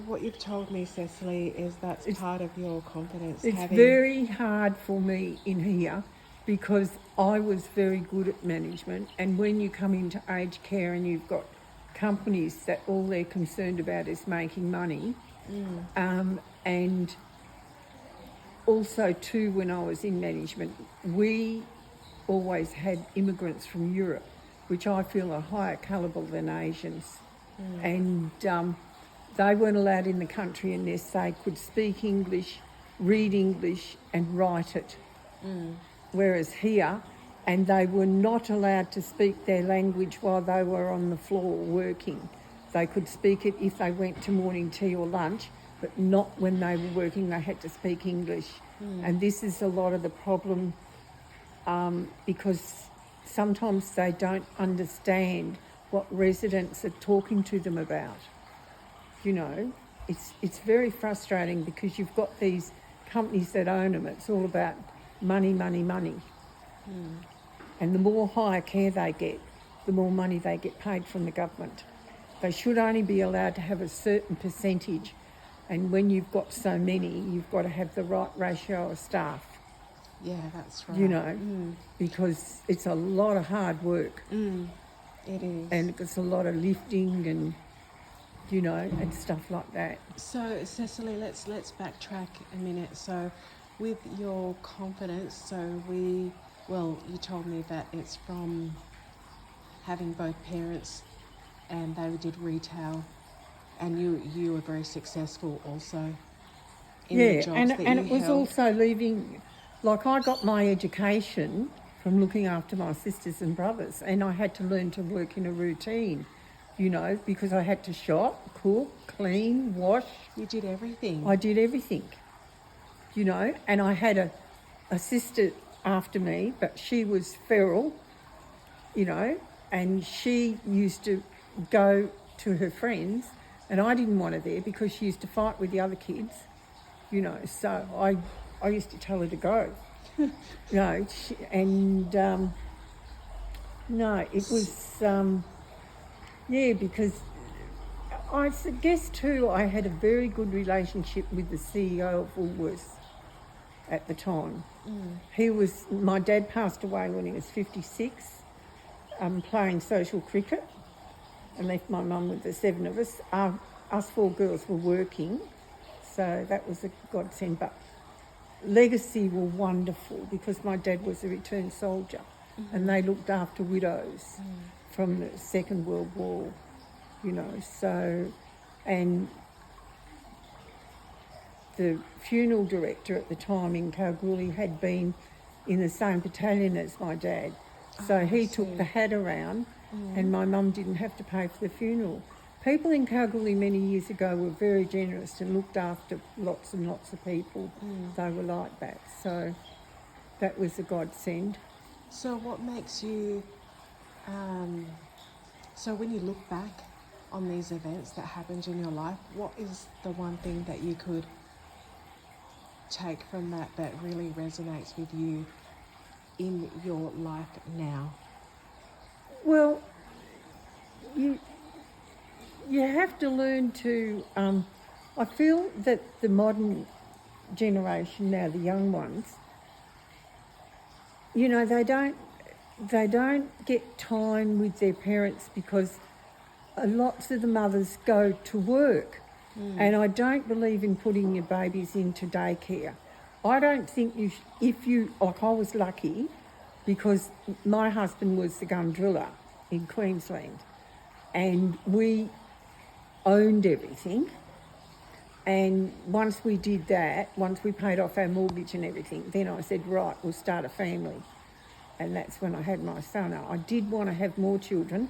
what you've told me, Cecily, is that's part of your confidence. It's very hard for me in here because I was very good at management, and when you come into aged care and you've got companies that all they're concerned about is making money, and also too when I was in management, we always had immigrants from Europe, which I feel are higher calibre than Asians. And they weren't allowed in the country unless they could speak English, read English and write it. Whereas here, and they were not allowed to speak their language while they were on the floor working. They could speak it if they went to morning tea or lunch, but not when they were working. They had to speak English. And this is a lot of the problem because sometimes they don't understand what residents are talking to them about. You know, it's very frustrating because you've got these companies that own them. It's all about money, money, money. And the more higher care they get, the more money they get paid from the government. They should only be allowed to have a certain percentage, and when you've got so many, you've got to have the right ratio of staff. Yeah, that's right. You know, because it's a lot of hard work. It is. And it's a lot of lifting and, you know, and stuff like that. So, Cecily, let's backtrack a minute. So, with your confidence, you told me that it's from having both parents and they did retail, and you were very successful also in the jobs that you and it was held. also leaving, like I got my education from looking after my sisters and brothers, and I had to learn to work in a routine, you know, because I had to shop, cook, clean, wash. You did everything. I did everything, you know, and I had a sister after me, but she was feral, you know, and she used to go to her friends, and I didn't want her there because she used to fight with the other kids, you know, so I used to tell her to go. You know, no, it was, because I guess too I had a very good relationship with the CEO of Woolworths at the time. My dad passed away when he was 56, playing social cricket, and left my mum with the seven of us. Us four girls were working, so that was a godsend. But Legacy were wonderful because my dad was a returned soldier, and they looked after widows from the Second World War, you know. So, and the funeral director at the time in Kalgoorlie had been in the same battalion as my dad. So he took the hat around, and my mum didn't have to pay for the funeral. People in Kalgoorlie many years ago were very generous and looked after lots and lots of people. They were like that. So that was a godsend. So what makes you, so when you look back on these events that happened in your life, what is the one thing that you could take from that really resonates with you in your life now? Well, you have to learn to, I feel that the modern generation now, the young ones, you know, they don't get time with their parents because lots of the mothers go to work. And I don't believe in putting your babies into daycare. I don't think like I was lucky because my husband was the gun driller in Queensland, and we owned everything. And once we did that, once we paid off our mortgage and everything, then I said, right, we'll start a family. And that's when I had my son. I did want to have more children,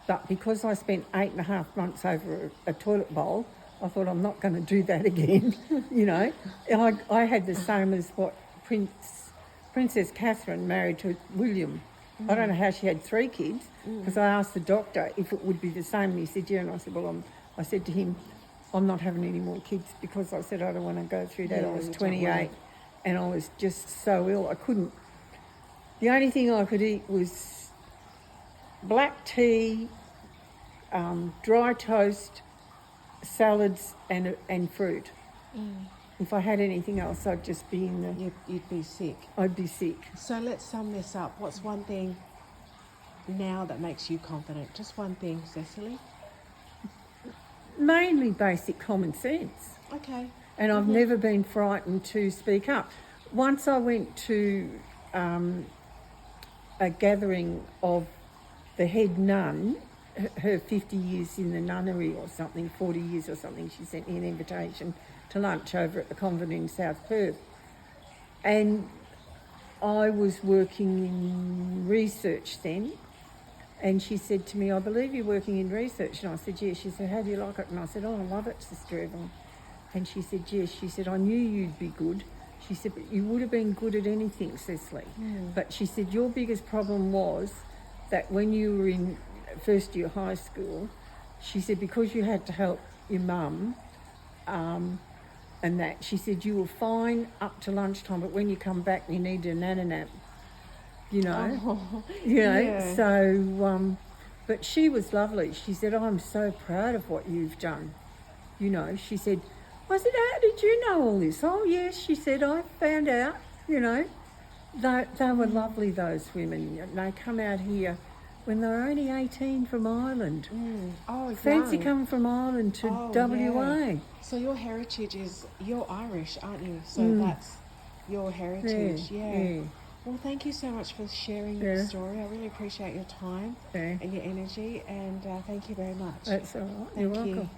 but because I spent 8.5 months over a toilet bowl, I thought I'm not going to do that again, you know. I had the same as what Princess Catherine married to William. I don't know how she had 3 kids, because I asked the doctor if it would be the same, and he said, yeah, and I said, well, I said to him, I'm not having any more kids, because I said I don't want to go through that. I was 28 and I was just so ill. I couldn't. The only thing I could eat was black tea, dry toast, salads and fruit. If I had anything else, I'd just be in the... You'd be sick. I'd be sick. So let's sum this up. What's one thing now that makes you confident? Just one thing, Cecily. Mainly basic common sense. Okay. And I've never been frightened to speak up. Once I went to a gathering of the head nun, her 50 years in the nunnery or something, 40 years or something, she sent me an invitation to lunch over at the convent in South Perth. And I was working in research then, and she said to me, I believe you're working in research. And I said, yes. She said, how do you like it? And I said, oh, I love it, Sister Evelyn. And she said, yes. She said, I knew you'd be good. She said, but you would have been good at anything, Cecily. But she said, your biggest problem was that when you were in first year high school, she said, because you had to help your mum, and that, she said, you were fine up to lunchtime, but when you come back, you need a nana nap, you know. Yeah. So, but she was lovely. She said, I'm so proud of what you've done. You know, she said, I said, how did you know all this? Oh, yes, she said, I found out, you know. They were lovely, those women. They come out here when they were only 18 from Ireland. Oh, Fancy young. coming from Ireland to WA. Yeah. So your heritage is, you're Irish, aren't you? So that's your heritage. Yeah. Well, thank you so much for sharing your story. I really appreciate your time and your energy, and thank you very much. That's all right. Thank You're you. welcome.